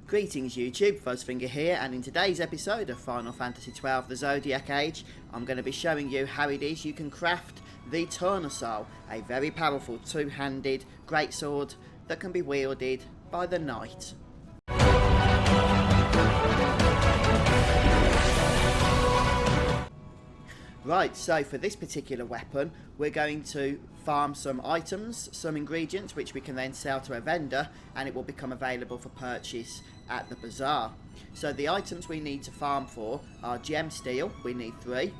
Greetings YouTube, Fuzzfinger here, and in today's episode of Final Fantasy XII The Zodiac Age, I'm going to be showing you how it is you can craft the Tournesol, a very powerful two-handed greatsword that can be wielded by the knight. Right, so for this particular weapon, we're going to farm some items, some ingredients, which we can then sell to a vendor, and it will become available for purchase at the bazaar. So the items we need to farm for are Gemsteel, we need 3,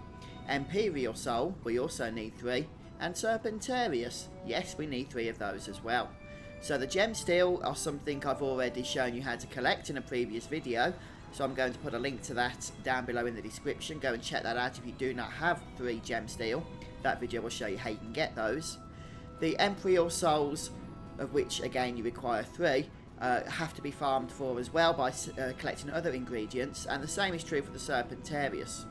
Empyreal Soul, we also need 3, and Serpentarius, yes, we need 3 of those as well. So the Gemsteel are something I've already shown you how to collect in a previous video, so I'm going to put a link to that down below in the description. Go and check that out if you do not have 3 Gemsteel. That video will show you how you can get those. The Empyreal Souls, of which again you require 3, have to be farmed for as well by collecting other ingredients, and the same is true for the Serpentarius.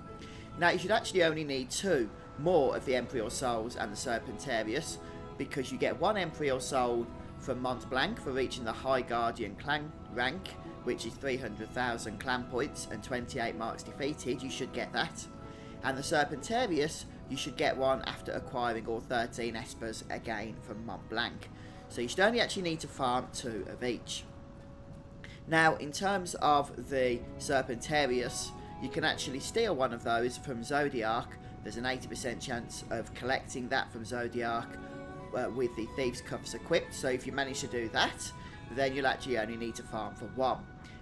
Now you should actually only need 2 more of the Empyreal Souls and the Serpentarius, because you get 1 Empyreal Soul from Mont Blanc for reaching the High Guardian clan rank, which is 300,000 clan points and 28 marks defeated. You should get that. And the Serpentarius, you should get 1 after acquiring all 13 espers again from Mont Blanc. So you should only actually need to farm 2 of each. Now in terms of the Serpentarius, you can actually steal 1 of those from Zodiac. There's an 80% chance of collecting that from Zodiac with the Thieves' Cuffs equipped. So if you manage to do that, then you'll actually only need to farm for 1.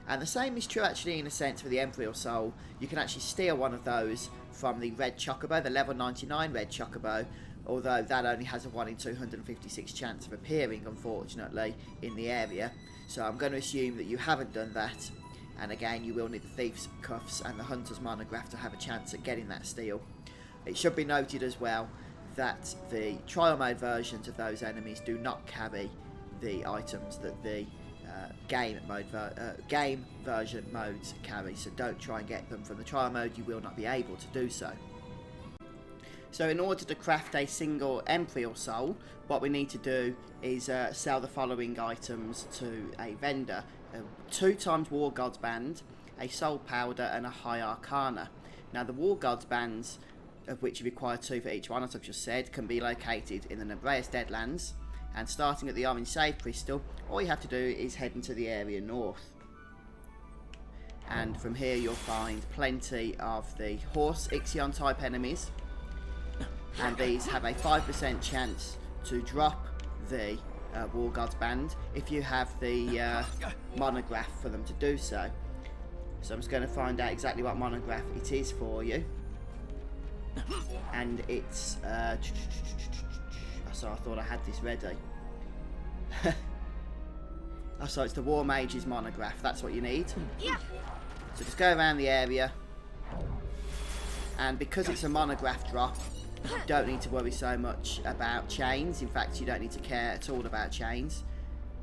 And the same is true actually in a sense for the Empyreal Soul. You can actually steal 1 of those from the Red Chocobo, the level 99 Red Chocobo, although that only has a 1 in 256 chance of appearing, unfortunately, in the area. So I'm going to assume that you haven't done that, and again you will need the Thieves' Cuffs and the Hunter's Monograph to have a chance at getting that steal. It should be noted as well that the trial mode versions of those enemies do not carry the items that the game version modes carry, so don't try and get them from the trial mode. You will not be able to do so. So in order to craft a single Empyreal Soul, what we need to do is sell the following items to a vendor: 2 times War God's Band, a Soul Powder, and a High Arcana. Now the War God's Bands, of which you require 2 for each one, as I've just said, can be located in the Nebraeus Deadlands. And starting at the Orange Save Crystal, all you have to do is head into the area north. And from here you'll find plenty of the horse Ixion type enemies. And these have a 5% chance to drop the War God's Band if you have the monograph for them to do so. So I'm just going to find out exactly what monograph it is for you. And it's... so I thought I had this ready. Oh, so it's the War Mage's monograph, that's what you need. Yeah. So just go around the area, and because it's a monograph drop, you don't need to worry so much about chains. In fact, you don't need to care at all about chains.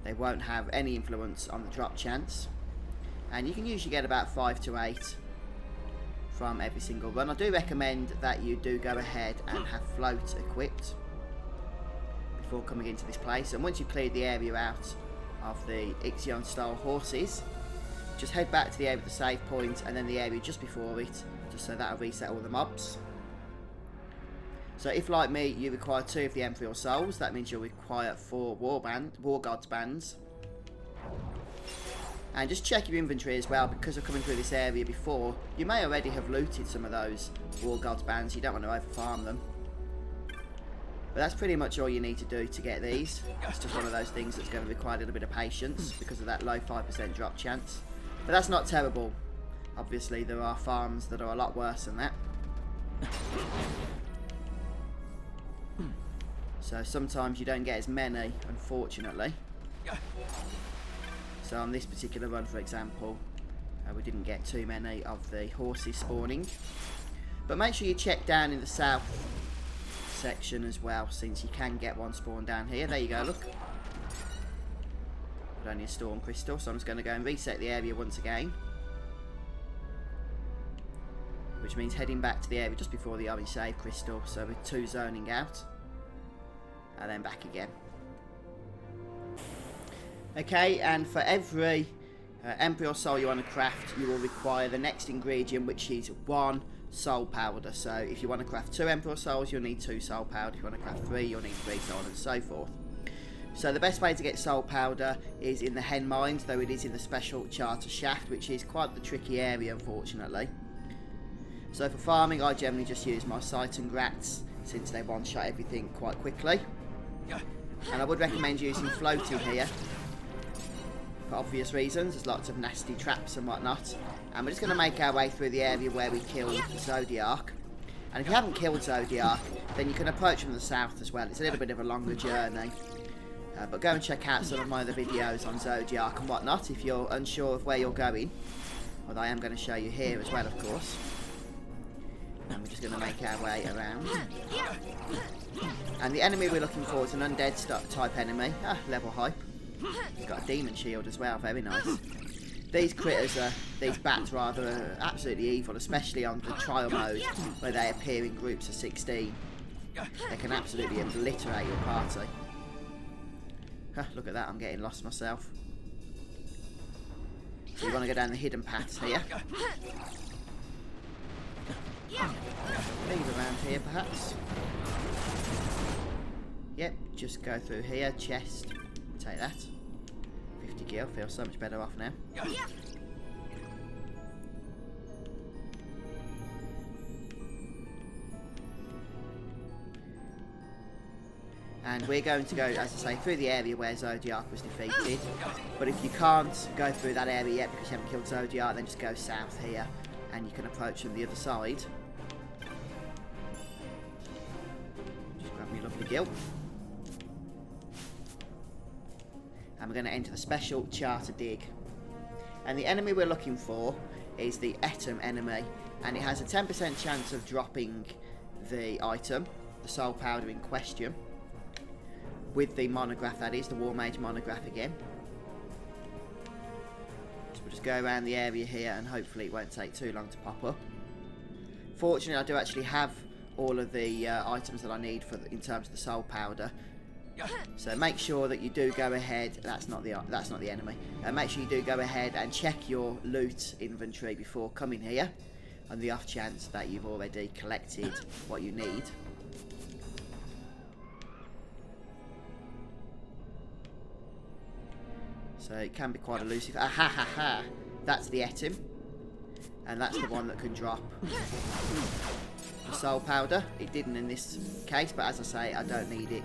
They won't have any influence on the drop chance. And you can usually get about 5 to 8 from every single run. I do recommend that you do go ahead and have float equipped before coming into this place, and once you've cleared the area out of the Ixion style horses, just head back to the area of the save point and then the area just before it, just so that'll reset all the mobs. So if, like me, you require 2 of the Empyreal Souls, that means you'll require 4 War God's Bands. And just check your inventory as well, because of coming through this area before, you may already have looted some of those War God's Bands. You don't want to over farm them. But that's pretty much all you need to do to get these. It's just one of those things that's going to require a little bit of patience because of that low 5% drop chance. But that's not terrible. Obviously there are farms that are a lot worse than that. So sometimes you don't get as many, unfortunately. So on this particular run, for example, we didn't get too many of the horses spawning. But make sure you check down in the south section as well, since you can get 1 spawn down here. There you go, look. But only a storm crystal, so I'm just going to go and reset the area once again. Which means heading back to the area just before the orange save crystal, so with 2 zoning out. And then back again. Okay, and for every Empyreal Soul you want to craft, you will require the next ingredient, which is 1 soul powder. So if you want to craft 2 Empyreal Souls, you'll need 2 soul powder. If you want to craft 3, you'll need 3, so on and so forth. So the best way to get soul powder is in the hen mines, though it is in the special charter shaft, which is quite the tricky area, unfortunately. So for farming, I generally just use my sight and grats, since they one-shot everything quite quickly. And I would recommend using floating here, for obvious reasons. There's lots of nasty traps and whatnot. And we're just going to make our way through the area where we killed Zodiac. And if you haven't killed Zodiac, then you can approach from the south as well. It's a little bit of a longer journey. But go and check out some of my other videos on Zodiac and whatnot if you're unsure of where you're going. Although I am going to show you here as well, of course. And we're just going to make our way around. And the enemy we're looking for is an undead type enemy. Level hype. He's got a demon shield as well, very nice. These critters, these bats rather, are absolutely evil, especially on the trial mode, where they appear in groups of 16. They can absolutely obliterate your party. Look at that, I'm getting lost myself. So you want to go down the hidden paths here. Leave around here, perhaps. Yep, just go through here, chest. Take that. 50 gil, feels so much better off now. And we're going to go, as I say, through the area where Zodiac was defeated. But if you can't go through that area yet because you haven't killed Zodiac, then just go south here and you can approach from the other side. Just grab me lovely gil. And we're going to enter the special charter dig. And the enemy we're looking for is the Etum enemy, and it has a 10% chance of dropping the item, the soul powder in question, with the monograph, that is, the War Mage monograph again. So we'll just go around the area here and hopefully it won't take too long to pop up. Fortunately, I do actually have all of the items that I need in terms of the soul powder. So make sure that you do go ahead. That's not the enemy. Make sure you do go ahead and check your loot inventory before coming here, on the off chance that you've already collected what you need. So it can be quite elusive. That's the Etim, and that's the one that can drop the soul powder. It didn't in this case, but as I say, I don't need it.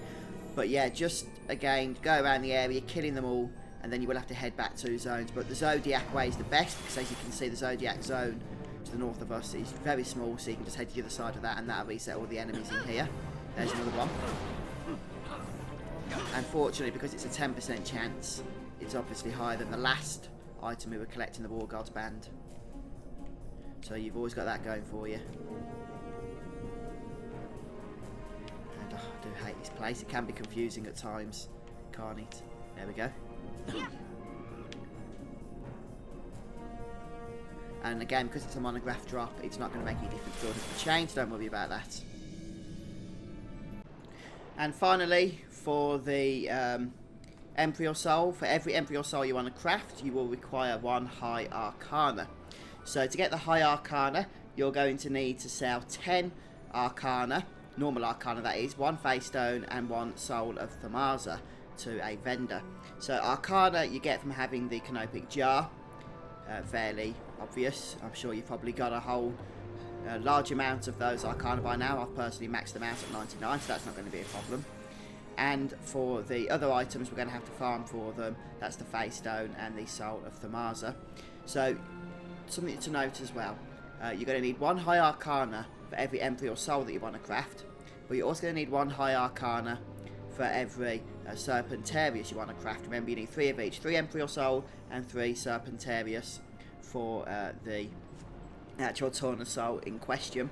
But yeah, just again, go around the area, killing them all, and then you will have to head back to zones. But the Zodiac way is the best, because as you can see, the Zodiac zone to the north of us is very small, so you can just head to the other side of that, and that'll reset all the enemies in here. There's another one. Unfortunately, because it's a 10% chance, it's obviously higher than the last item we were collecting, the War God's Band. So you've always got that going for you. I do hate this place. It can be confusing at times, can't it? There we go. And again, because it's a monograph drop, it's not going to make any difference to the chain, so don't worry about that. And finally, for the Empyreal Soul, for every Empyreal Soul you want to craft, you will require 1 High Arcana. So to get the High Arcana, you're going to need to sell 10 Arcana, normal Arcana that is, 1 Face Stone and 1 Soul of Thamasa to a vendor. So Arcana you get from having the Canopic Jar, fairly obvious. I'm sure you've probably got a whole large amount of those Arcana by now. I've personally maxed them out at 99, so that's not going to be a problem. And for the other items we're going to have to farm for them, that's the Face Stone and the Soul of Thamasa. So something to note as well, you're going to need 1 High Arcana for every Empyreal Soul that you want to craft, but you're also going to need 1 High Arcana for every Serpentarius you want to craft. Remember, you need 3 of each, 3 Empyreal Soul and 3 Serpentarius for the actual Tournesol in question.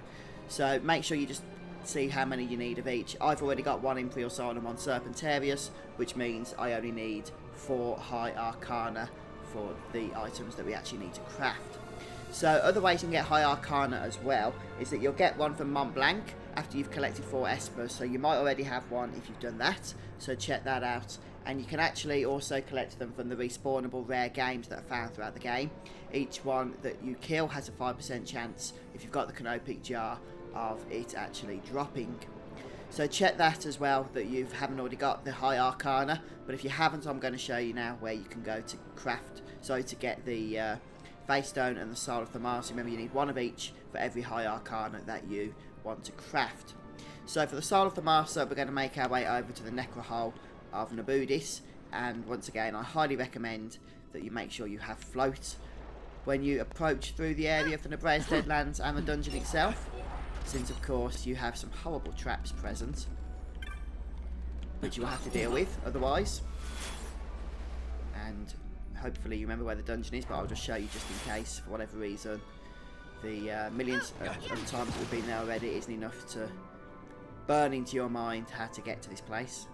So make sure you just see how many you need of each. I've already got 1 Empyreal Soul and 1 Serpentarius, which means I only need 4 High Arcana for the items that we actually need to craft. So other ways you can get High Arcana as well is that you'll get 1 from Mont Blanc after you've collected 4 Espers, so you might already have 1 if you've done that, so check that out. and you can actually also collect them from the respawnable rare games that are found throughout the game. Each one that you kill has a 5% chance, if you've got the Canopic Jar, of it actually dropping. So check that as well, that you haven't already got the High Arcana, but if you haven't, I'm going to show you now where you can go to craft, to get the Face Stone and the Soul of Tournesol. Remember, you need one of each for every High Arcana that you want to craft. So for the Soul of Tournesol, we're going to make our way over to the Necrohole of Nabudis, and once again, I highly recommend that you make sure you have float when you approach through the area for the Nebra's Deadlands and the dungeon itself, since of course you have some horrible traps present, which you will have to deal with otherwise. And hopefully you remember where the dungeon is, but I'll just show you just in case, for whatever reason. The millions of times that we've been there already isn't enough to burn into your mind how to get to this place.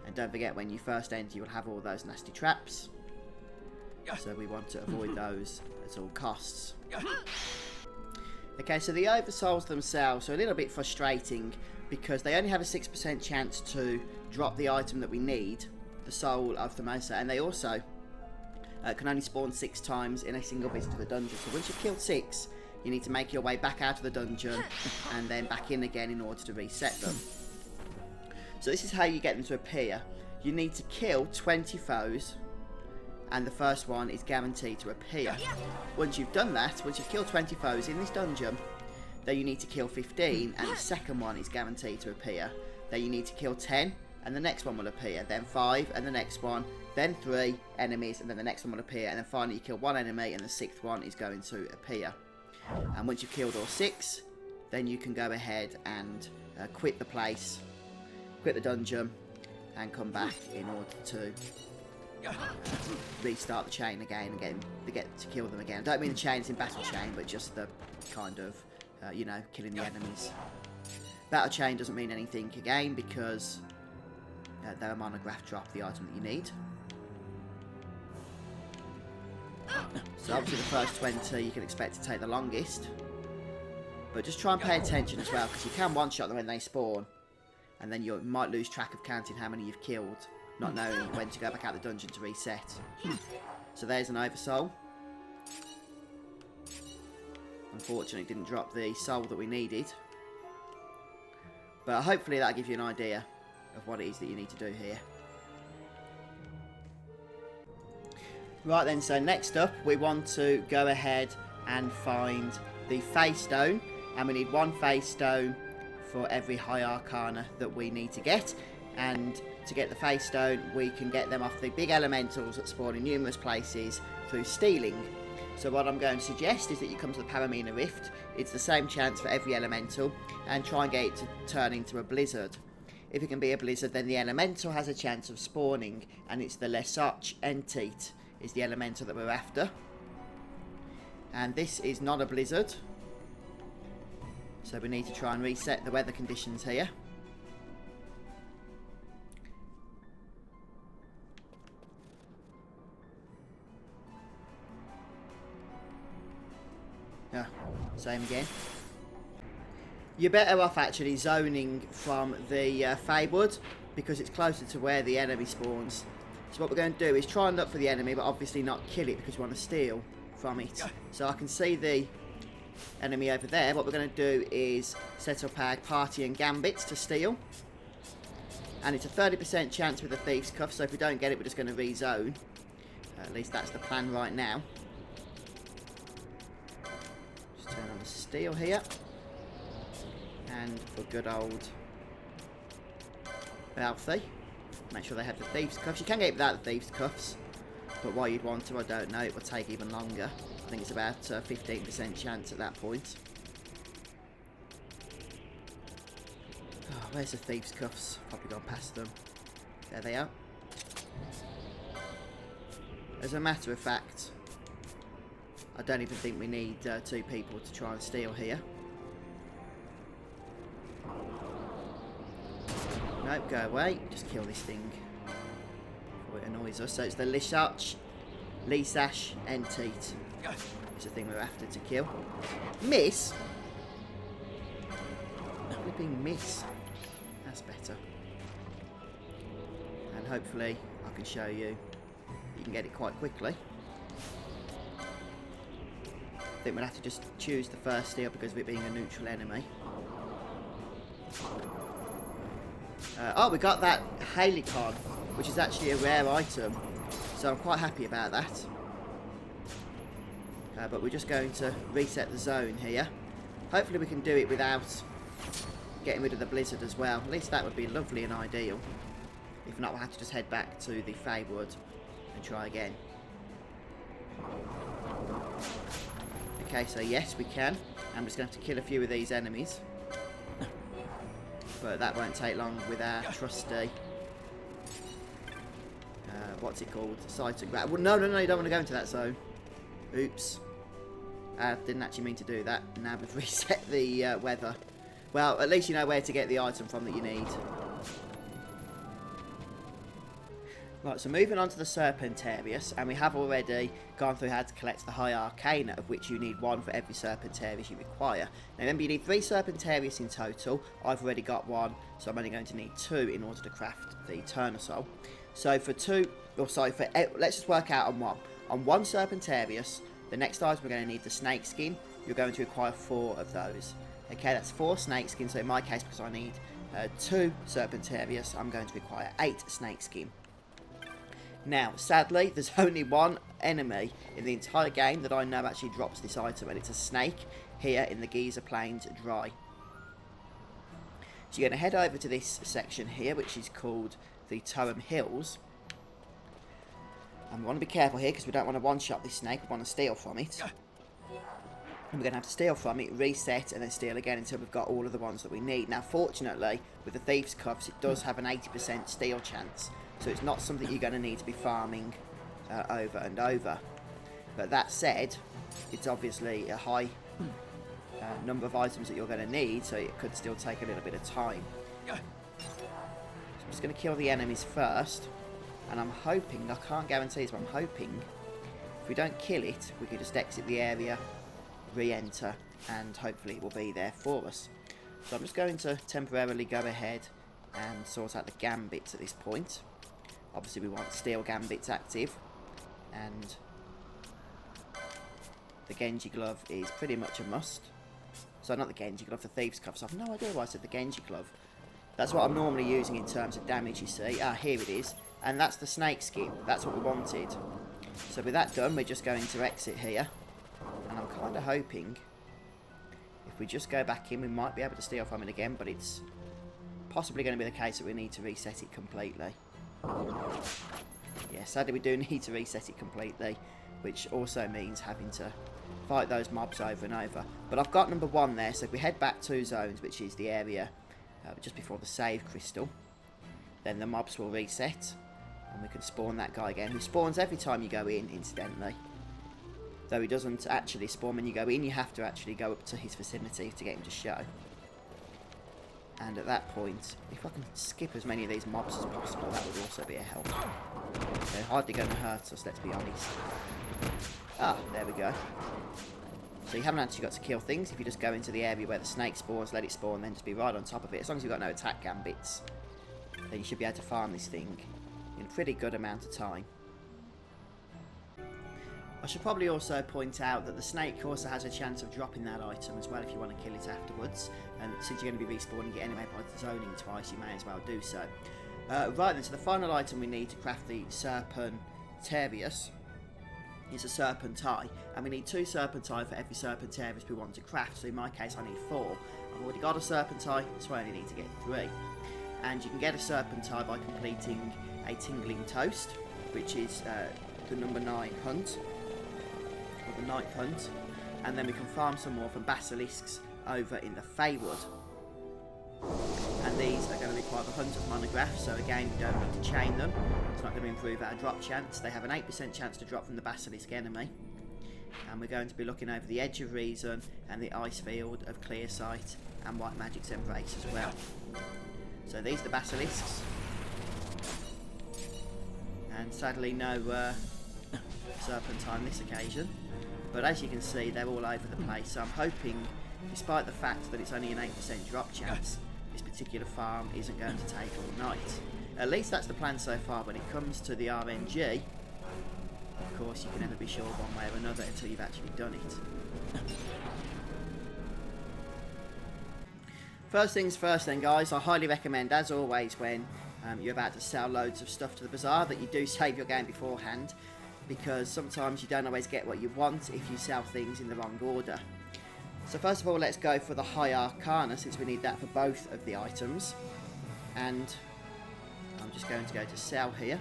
And don't forget, when you first enter, you will have all those nasty traps. So we want to avoid those at all costs. Okay, so the Oversouls themselves are a little bit frustrating because they only have a 6% chance to drop the item that we need, the Soul of Tournesol, and they also can only spawn 6 times in a single visit to the dungeon. So once you've killed 6, you need to make your way back out of the dungeon and then back in again in order to reset them. So this is how you get them to appear. You need to kill 20 foes, and the first one is guaranteed to appear. Once you've done that, once you've killed 20 foes in this dungeon, then you need to kill 15, and the second one is guaranteed to appear. Then you need to kill 10, and the next one will appear. Then 5, and the next one. Then 3 enemies, and then the next one will appear. And then finally you kill 1 enemy, and the 6th one is going to appear. And once you've killed all 6, then you can go ahead and quit the place, quit the dungeon, and come back in order to restart the chain again and get to kill them again. I don't mean the chains in battle chain, but just the kind of, you know, killing the enemies. Battle chain doesn't mean anything again because they're a monograph drop, the item that you need. So obviously the first 20 you can expect to take the longest, but just try and pay attention as well, because you can one-shot them when they spawn, and then you might lose track of counting how many you've killed, not knowing when to go back out the dungeon to reset. So there's an Oversoul. Unfortunately, it didn't drop the soul that we needed, but hopefully that'll give you an idea of what it is that you need to do here. Right then, so next up we want to go ahead and find the Face Stone, and we need 1 Face Stone for every High Arcana that we need to get. And to get the Face Stone, we can get them off the big elementals that spawn in numerous places through stealing. So what I'm going to suggest is that you come to the Paramina Rift. It's the same chance for every elemental, and try and get it to turn into a blizzard. If it can be a blizzard, then the elemental has a chance of spawning, and it's the Lesotch Enteat is the elemental that we're after. And this is not a blizzard, so we need to try and reset the weather conditions here. Yeah, same again. You're better off actually zoning from the Feywood, because it's closer to where the enemy spawns. So what we're going to do is try and look for the enemy, but obviously not kill it, because we want to steal from it. So I can see the enemy over there. What we're going to do is set up our party and gambits to steal. And it's a 30% chance with the Thief's Cuff, so if we don't get it, we're just going to rezone. At least that's the plan right now. Just turn on the steal here. And for good old Balthy, make sure they have the Thieves' Cuffs. You can get it without the Thieves' Cuffs, but why you'd want to, I don't know. It will take even longer. I think it's about 15% chance at that point. Oh, where's the Thieves' Cuffs? Probably gone past them. There they are. As a matter of fact, I don't even think we need 2 people to try and steal here. Nope, go away. Just kill this thing before it annoys us. So it's the Lesotch Enteat. It's the thing we're after to kill. Miss? Flipping miss. That's better. And hopefully I can show you you can get it quite quickly. I think we'll have to just choose the first steel because of it being a neutral enemy. Oh, we got that Halicon, which is actually a rare item, so I'm quite happy about that. But we're just going to reset the zone here. Hopefully we can do it without getting rid of the blizzard as well. At least that would be lovely and ideal. If not, we'll have to just head back to the Feywood and try again. Okay, so yes, we can. I'm just going to have to kill a few of these enemies. But that won't take long with our trusty... what's it called? Sight and grab. Well, no, you don't want to go into that zone. Oops. I didn't actually mean to do that. Now we've reset the weather. Well, at least you know where to get the item from that you need. Right, so moving on to the Serpentarius, and we have already gone through how to collect the high Arcana, of which you need one for every Serpentarius you require. Now remember, you need 3 Serpentarius in total. I've already got 1, so I'm only going to need 2 in order to craft the Tournesol. So for 2, or sorry, for let's just work out on 1. On 1 Serpentarius, the next item we're going to need the snake skin. You're going to require 4 of those. Okay, that's 4 snake skins, so in my case, because I need 2 Serpentarius, I'm going to require 8 snake skin. Now, sadly, there's only 1 enemy in the entire game that I know actually drops this item, and it's a snake here in the Giza Plains Dry. So you're going to head over to this section here, which is called the Tournesol Hills. And we want to be careful here, because we don't want to one-shot this snake, we want to steal from it. And we're going to have to steal from it, reset, and then steal again until we've got all of the ones that we need. Now, fortunately, with the Thieves' Cuffs, it does have an 80% steal chance. So it's not something you're going to need to be farming over and over. But that said, it's obviously a high number of items that you're going to need, so it could still take a little bit of time. So I'm just going to kill the enemies first. And I'm hoping, I can't guarantee this, but I'm hoping if we don't kill it, we can just exit the area, re-enter, and hopefully it will be there for us. So I'm just going to temporarily go ahead and sort out the gambits at this point. Obviously we want steel gambits active, and the Genji glove is pretty much a must. So not the Genji glove, the Thieves' Cuffs. I've no idea why I said the Genji glove. That's what I'm normally using in terms of damage, you see. Ah, here it is. And that's the snake skin. That's what we wanted. So with that done, we're just going to exit here. And I'm kind of hoping if we just go back in, we might be able to steal from it again, but it's possibly going to be the case that we need to reset it completely. Yeah, sadly we do need to reset it completely, which also means having to fight those mobs over and over. But I've got number 1 there, so if we head back 2 zones, which is the area just before the save crystal, then the mobs will reset, and we can spawn that guy again, who spawns every time you go in, incidentally. Though he doesn't actually spawn when you go in, you have to actually go up to his vicinity to get him to show. And at that point, if I can skip as many of these mobs as possible, that would also be a help. They're hardly going to hurt us, let's be honest. Ah, there we go. So you haven't actually got to kill things. If you just go into the area where the snake spawns, let it spawn, then just be right on top of it. As long as you've got no attack gambits, then you should be able to farm this thing in a pretty good amount of time. I should probably also point out that the snake also has a chance of dropping that item as well if you want to kill it afterwards. And since you're going to be respawning it anyway by zoning twice, you may as well do so. Right then, so the final item we need to craft the Serpentarius is a Serpent Eye. And we need 2 Serpent Eye for every Serpentarius we want to craft. So in my case, I need 4. I've already got a Serpent Eye, so I only need to get 3. And you can get a Serpent Eye by completing a Tingling Toast, which is the number 9 hunt. The 9th hunt, and then we can farm some more from basilisks over in the Feywood. And these are going to require the Hunter's Monograph, so again we don't need to chain them. It's not going to improve our drop chance. They have an 8% chance to drop from the basilisk enemy. And we're going to be looking over the Edge of Reason and the Ice Field of Clear Sight and White Magic's Embrace as well. So these are the basilisks. And sadly no Serpentine this occasion. But as you can see, they're all over the place, so I'm hoping, despite the fact that it's only an 8% drop chance, this particular farm isn't going to take all night. At least that's the plan so far. When it comes to the RNG, of course, you can never be sure one way or another until you've actually done it. First things first then, guys, I highly recommend, as always, when you're about to sell loads of stuff to the bazaar, that you do save your game beforehand, because sometimes you don't always get what you want if you sell things in the wrong order. So first of all, let's go for the High Arcana, since we need that for both of the items. And I'm just going to go to sell here.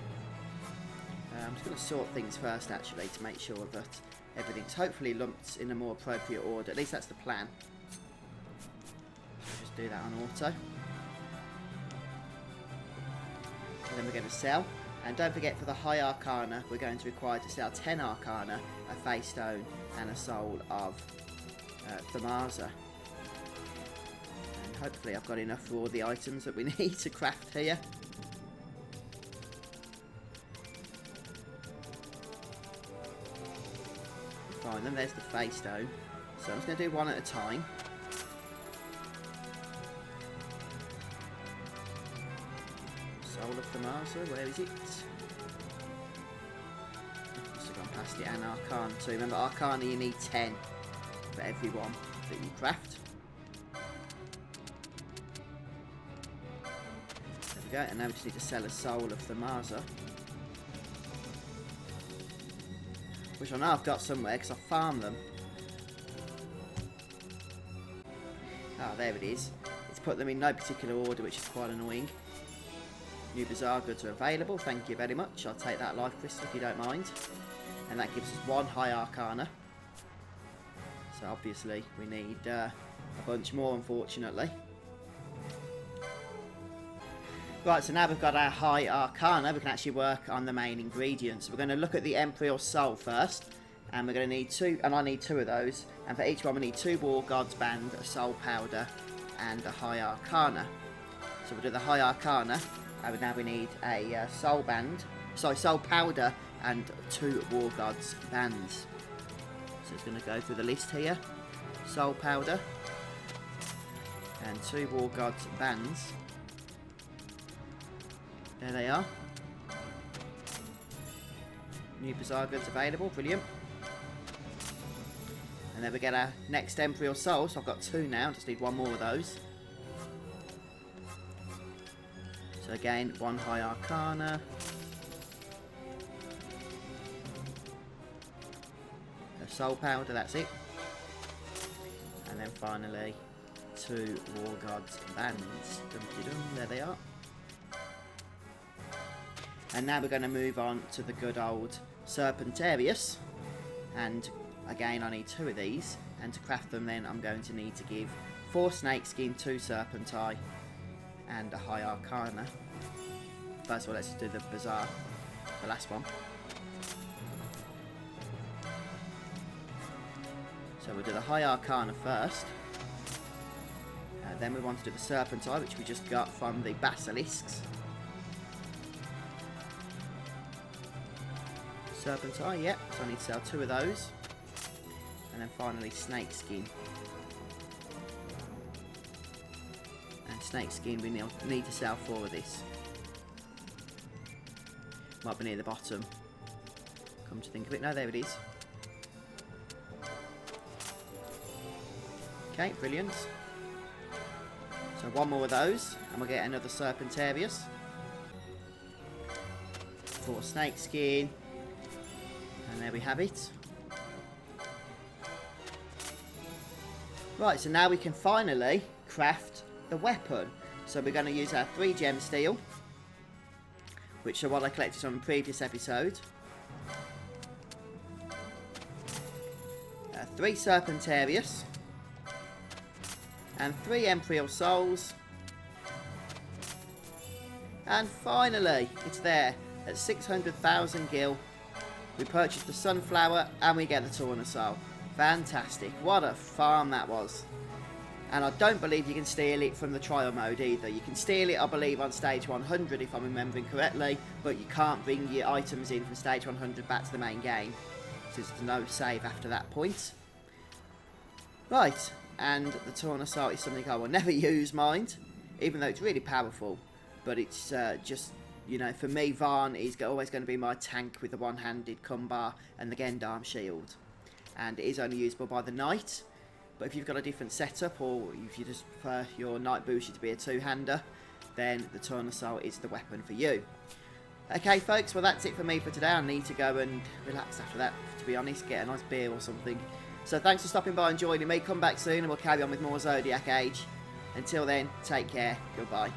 I'm just going to sort things first, actually, to make sure that everything's hopefully lumped in a more appropriate order. At least that's the plan. Just do that on auto. And then we're going to sell. And don't forget, for the High Arcana, we're going to require to sell 10 Arcana, a Face Stone, and a Soul of Tournesol. And hopefully I've got enough for all the items that we need to craft here. Fine, then there's the Face Stone. So I'm just going to do one at a time. Soul of Tournesol, where is it? Must have gone past it, and Arcana too. Remember, Arcana you need 10 for every one that you craft. There we go, and now we just need to sell a Soul of Tournesol, which I know I've got somewhere because I farmed them. Ah, there it is. It's put them in no particular order, which is quite annoying. New bazaar goods are available, thank you very much. I'll take that life crystal if you don't mind. And that gives us one High Arcana. So obviously we need a bunch more, unfortunately. Right, so now we've got our High Arcana, we can actually work on the main ingredients. We're going to look at the Empyreal Soul first. And we're going to need 2, and I need 2 of those. And for each one we need 2 War Gods Band, a Soul Powder, and a High Arcana. So we'll do the High Arcana. And now we need a Soul Powder and 2 War Gods Bands. So it's going to go through the list here. Soul Powder and 2 War Gods Bands. There they are. New bazaar goods available, brilliant. And then we get our next Empyreal Soul, so I've got 2 now, just need 1 more of those. So again, 1 High Arcana. A Soul Powder, that's it. And then finally, 2 War Gods Bands. Dum-de-dum, there they are. And now we're going to move on to the good old Serpentarius. And again, I need 2 of these. And to craft them then, I'm going to need to give 4 Snakeskin, 2 Serpentari, and a High Arcana. First of all, let's just do the bazaar, the last one. So we'll do the High Arcana first. Then we want to do the Serpentari, which we just got from the Basilisks. Serpentari, yep, so I need to sell 2 of those. And then finally Snakeskin. And Snakeskin, we need to sell 4 of this. Might be near the bottom. Come to think of it, no, there it is. Okay, brilliant. So 1 more of those, and we'll get another Serpentarius. 4 Snakeskin. And there we have it. Right, so now we can finally craft the weapon. So we're going to use our 3 Gemsteel, which are what I collected from a previous episode. 3 Serpentarius. And 3 Empyreal Souls. And finally, it's there at 600,000 gil. We purchased the Sunflower and we get the Tournesol. Fantastic. What a farm that was. And I don't believe you can steal it from the trial mode either. You can steal it, I believe, on stage 100 if I'm remembering correctly, but you can't bring your items in from stage 100 back to the main game, since there's no save after that point. Right, and the Tournesol is something I will never use, mind, even though it's really powerful. but it's just, you know, for me, Varn is always going to be my tank with the one-handed Kumbar and the Gendarm shield. And it is only usable by the Knight. But if you've got a different setup, or if you just prefer your Knight Bushi to be a two-hander, then the Tournesol is the weapon for you. Okay, folks, well, that's it for me for today. I need to go and relax after that, to be honest, get a nice beer or something. So thanks for stopping by and joining me. Come back soon and we'll carry on with more Zodiac Age. Until then, take care. Goodbye.